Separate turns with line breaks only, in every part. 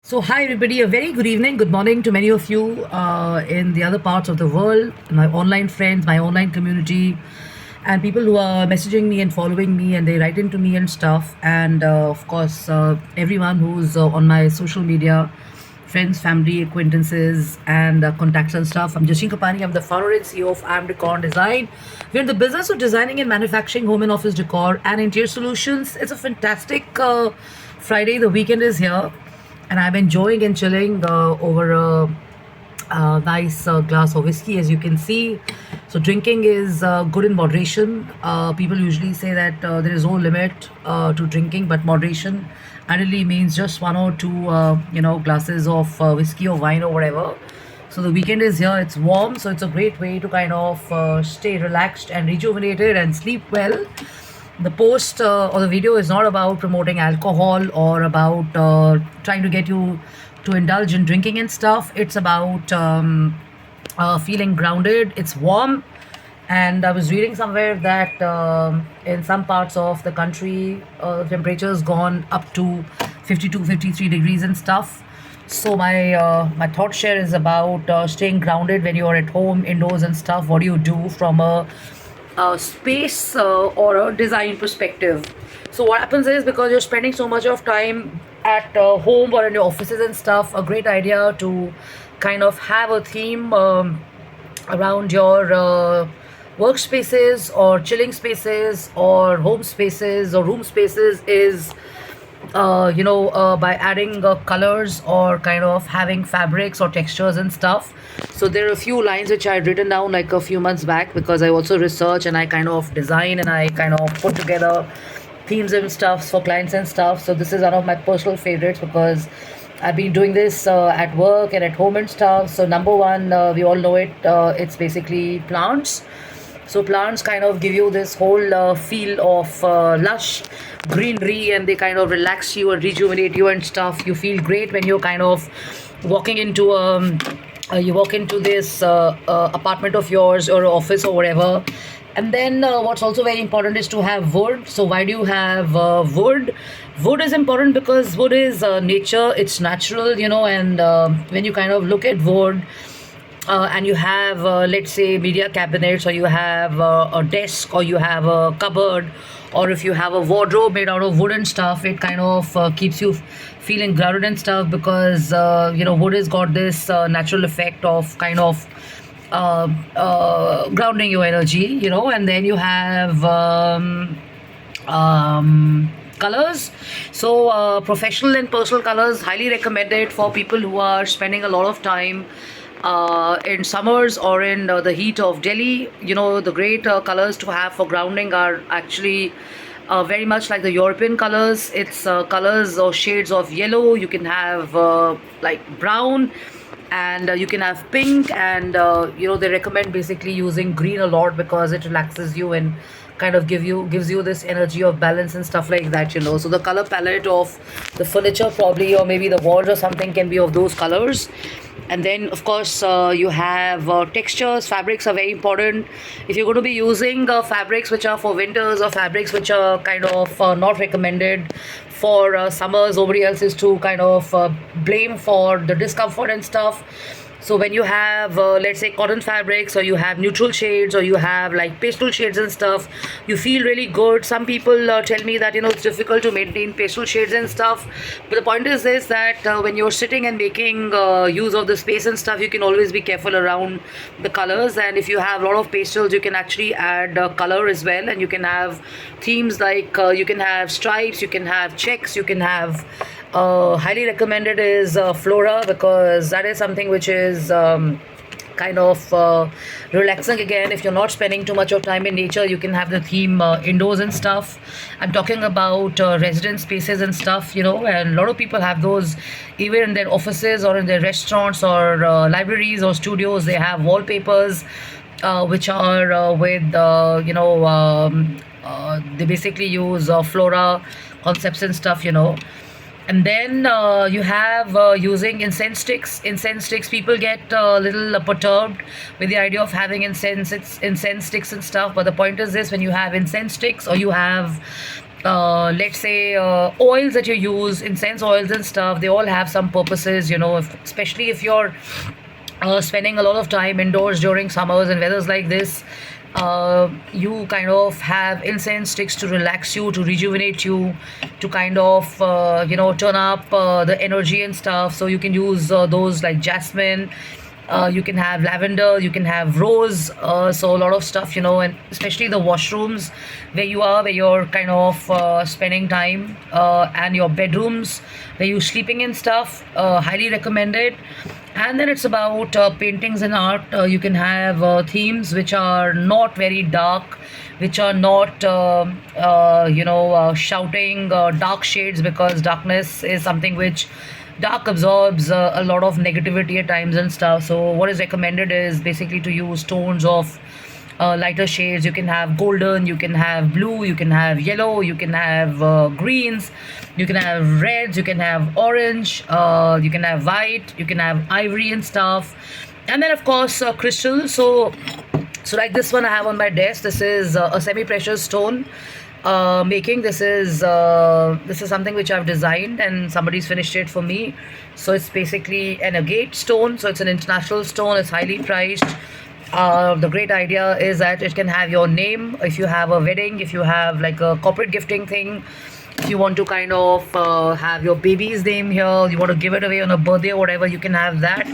So, hi everybody, a very good evening, good morning to many of you in the other parts of the world, my online friends, my online community, and people who are messaging me and following me and they write into me and stuff. And of course, everyone who's on my social media, friends, family, acquaintances, and contacts and stuff. I'm Jashin Kapani, I'm the founder and CEO of I'm Decor Design. We're in the business of designing and manufacturing home and office decor and interior solutions. It's a fantastic Friday, the weekend is here and I'm enjoying and chilling over a nice glass of whiskey, as you can see. So drinking is good in moderation. People usually say that there is no limit to drinking, but moderation ideally means just one or two, glasses of whiskey or wine or whatever. So the weekend is here. It's warm, so it's a great way to kind of stay relaxed and rejuvenated and sleep well. The post or the video is not about promoting alcohol or about trying to get you to indulge in drinking and stuff. It's about feeling grounded. It's warm, and I was reading somewhere that in some parts of the country, the temperature's gone up to 52, 53 degrees and stuff. So my thought share is about staying grounded when you're at home, indoors and stuff. What do you do from a space or a design perspective? So what happens is, because you're spending so much of time at home or in your offices and stuff, a great idea to kind of have a theme around your workspaces or chilling spaces or home spaces or room spaces is by adding colors or kind of having fabrics or textures and stuff. So there are a few lines which I had written down like a few months back, because I also research and I kind of design and I kind of put together themes and stuff for clients and stuff. So this is one of my personal favorites because I've been doing this at work and at home and stuff. So number one, we all know it. It's basically plants. So plants kind of give you this whole feel of lush greenery, and they kind of relax you and rejuvenate you and stuff. You feel great when you're kind of walking into you walk into this apartment of yours or office or whatever. And then what's also very important is to have wood. So why do you have wood? Wood is important because wood is nature. It's natural, and when you kind of look at wood, and you have let's say media cabinets, or you have a desk, or you have a cupboard, or if you have a wardrobe made out of wood and stuff, it kind of keeps you feeling grounded and stuff, because wood has got this natural effect of kind of grounding your energy, and then you have colors. So professional and personal colors, highly recommended for people who are spending a lot of time in summers or in the heat of Delhi. The great colors to have for grounding are actually very much like the European colors. It's colors or shades of yellow. You can have like brown, and you can have pink, and they recommend basically using green a lot because it relaxes you and kind of gives you this energy of balance and stuff like that. So the color palette of the furniture probably, or maybe the walls or something, can be of those colors. And then of course you have textures. Fabrics are very important. If you're going to be using fabrics which are for winters, or fabrics which are kind of not recommended for summers, nobody else is to kind of blame for the discomfort and stuff. So when you have let's say cotton fabrics, or you have neutral shades, or you have like pastel shades and stuff, you feel really good. Some people tell me that it's difficult to maintain pastel shades and stuff, but the point is this, that when you're sitting and making use of the space and stuff, you can always be careful around the colors. And if you have a lot of pastels, you can actually add color as well, and you can have themes like you can have stripes, you can have checks, you can have highly recommended is flora, because that is something which is kind of relaxing. Again, if you're not spending too much of time in nature, you can have the theme indoors and stuff. I'm talking about residence spaces and stuff, and a lot of people have those even in their offices or in their restaurants or libraries or studios. They have wallpapers which are with they basically use flora concepts and stuff. And then you have using incense sticks. Incense sticks, people get a little perturbed with the idea of having incense sticks and stuff. But the point is this: when you have incense sticks, or you have let's say oils that you use, incense oils and stuff, they all have some purposes, especially if you're spending a lot of time indoors during summers and weathers like this. You kind of have incense sticks to relax you, to rejuvenate you, to kind of turn up the energy and stuff. So you can use those like jasmine, you can have lavender, you can have rose, so a lot of stuff, and especially the washrooms where you are, where you're kind of spending time, and your bedrooms where you're sleeping and stuff, highly recommended. And then it's about paintings and art. You can have themes which are not very dark, which are not shouting dark shades, because darkness is something which dark absorbs a lot of negativity at times and stuff. So what is recommended is basically to use tones of lighter shades. You can have golden, you can have blue, you can have yellow, you can have greens, you can have reds, you can have orange, you can have white, you can have ivory and stuff. And then of course crystals. So like this one I have on my desk. This is a semi-precious stone making. This is something which I've designed and somebody's finished it for me. So it's basically an agate stone. So it's an international stone. It's highly priced. The great idea is that it can have your name if you have a wedding, if you have like a corporate gifting thing, if you want to kind of have your baby's name here, you want to give it away on a birthday or whatever, you can have that.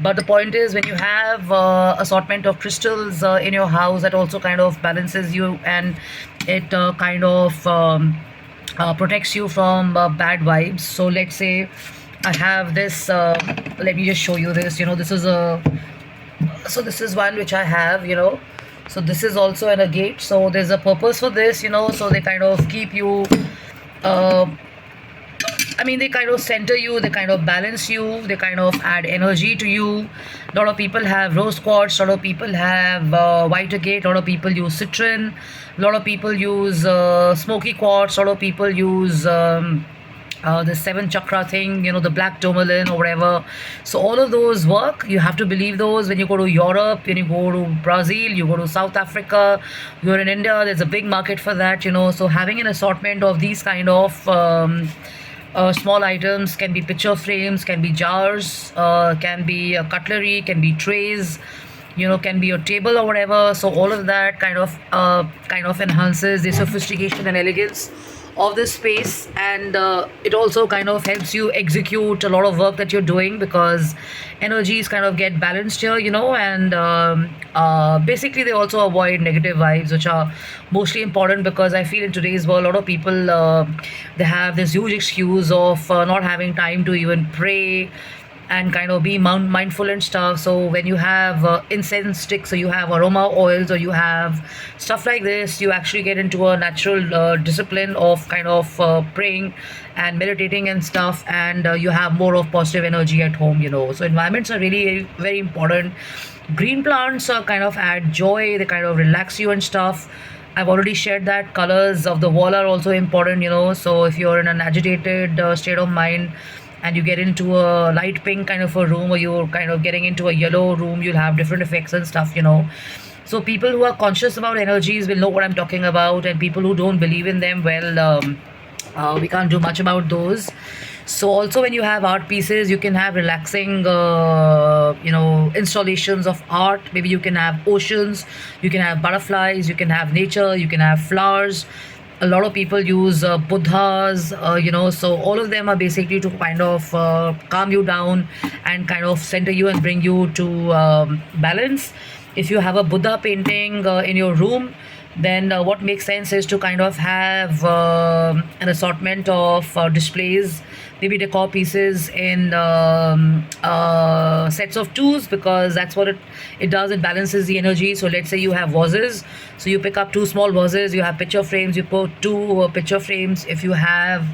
But the point is, when you have assortment of crystals in your house, that also kind of balances you, and it kind of protects you from bad vibes. So let's say I have this, let me just show you this. This is one which I have, so this is also an agate. So there's a purpose for this, so they kind of keep you uh, they kind of center you, they kind of balance you, they kind of add energy to you. A lot of people have rose quartz, a lot of people have white agate, a lot of people use citron, a lot of people use smoky quartz, a lot of people use the seven chakra thing, the black tourmaline or whatever. So all of those work. You have to believe those. When you go to Europe, when you go to Brazil, you go to South Africa, you're in India, there's a big market for that, So having an assortment of these kind of small items, can be picture frames, can be jars, can be cutlery, can be trays, can be a table or whatever. So all of that kind of enhances the sophistication and elegance of this space, and it also kind of helps you execute a lot of work that you're doing, because energies kind of get balanced here, and basically they also avoid negative vibes, which are mostly important, because I feel in today's world a lot of people they have this huge excuse of not having time to even pray and kind of be mindful and stuff. So when you have incense sticks, or you have aroma oils, or you have stuff like this, you actually get into a natural discipline of kind of praying and meditating and stuff, and you have more of positive energy at home. So environments are really very important. Green plants kind of add joy, they kind of relax you and stuff. I've already shared that colors of the wall are also important, so if you're in an agitated state of mind and you get into a light pink kind of a room, or you're kind of getting into a yellow room, you'll have different effects and stuff. So people who are conscious about energies will know what I'm talking about, and people who don't believe in them, well, we can't do much about those. So also when you have art pieces, you can have relaxing installations of art. Maybe you can have oceans, you can have butterflies, you can have nature, you can have flowers. A lot of people use buddhas, so all of them are basically to kind of calm you down and kind of center you and bring you to balance. If you have a buddha painting in your room, then what makes sense is to kind of have an assortment of displays, maybe decor pieces in sets of twos, because that's what it does. It balances the energy. So let's say you have vases, so you pick up two small vases. You have picture frames, you put two picture frames. If you have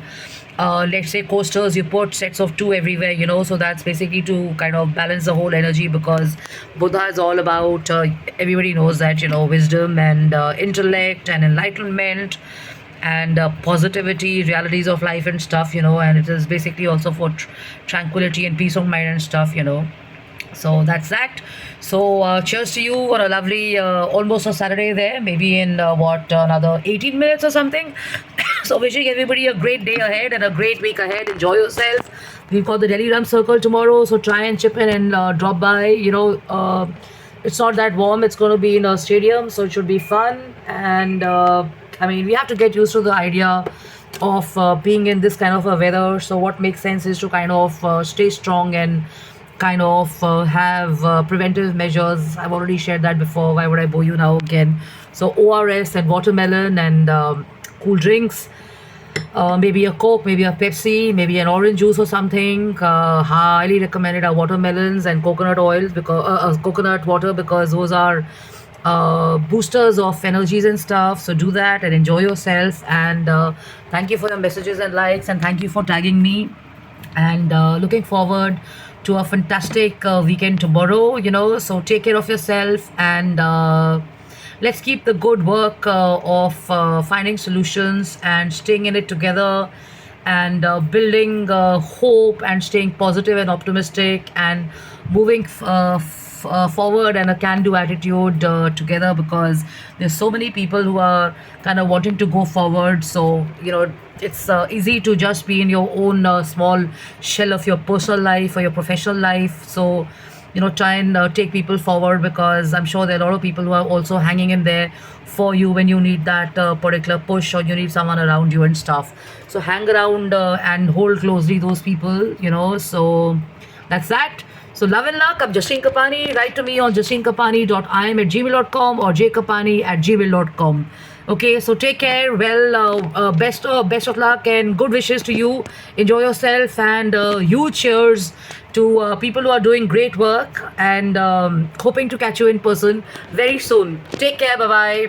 let's say coasters, you put sets of two everywhere, so that's basically to kind of balance the whole energy, because buddha is all about everybody knows that, wisdom and intellect and enlightenment and positivity, realities of life and stuff, and it is basically also for tranquility and peace of mind and stuff. So that's that. So cheers to you on a lovely almost a Saturday there, maybe in another 18 minutes or something. So wishing everybody a great day ahead and a great week ahead. Enjoy yourself. We've got the Delhi Rum Circle tomorrow, so try and chip in and drop by. It's not that warm. It's going to be in a stadium, so it should be fun. And I mean, we have to get used to the idea of being in this kind of a weather. So what makes sense is to kind of stay strong and kind of have preventive measures. I've already shared that before. Why would I bore you now again? So ORS and watermelon and cool drinks, maybe a Coke, maybe a Pepsi, maybe an orange juice or something. Highly recommended are watermelons and coconut oils because coconut water, because those are boosters of energies and stuff. So do that and enjoy yourself. And thank you for your messages and likes, and thank you for tagging me. And looking forward to a fantastic weekend tomorrow. So take care of yourself, and let's keep the good work of finding solutions and staying in it together, and building hope and staying positive and optimistic and moving forward, and a can-do attitude together, because there's so many people who are kind of wanting to go forward. So it's easy to just be in your own small shell of your personal life or your professional life. So try and take people forward, because I'm sure there are a lot of people who are also hanging in there for you when you need that particular push, or you need someone around you and stuff. So hang around and hold closely those people. So that's that. So love and luck. I'm Jasleen Kapani. Write to me on jaslenkapani.im@gmail.com or jkapani@gmail.com. Okay, so take care. Well, best of luck and good wishes to you. Enjoy yourself, and huge cheers to people who are doing great work, and hoping to catch you in person very soon. Take care. Bye bye.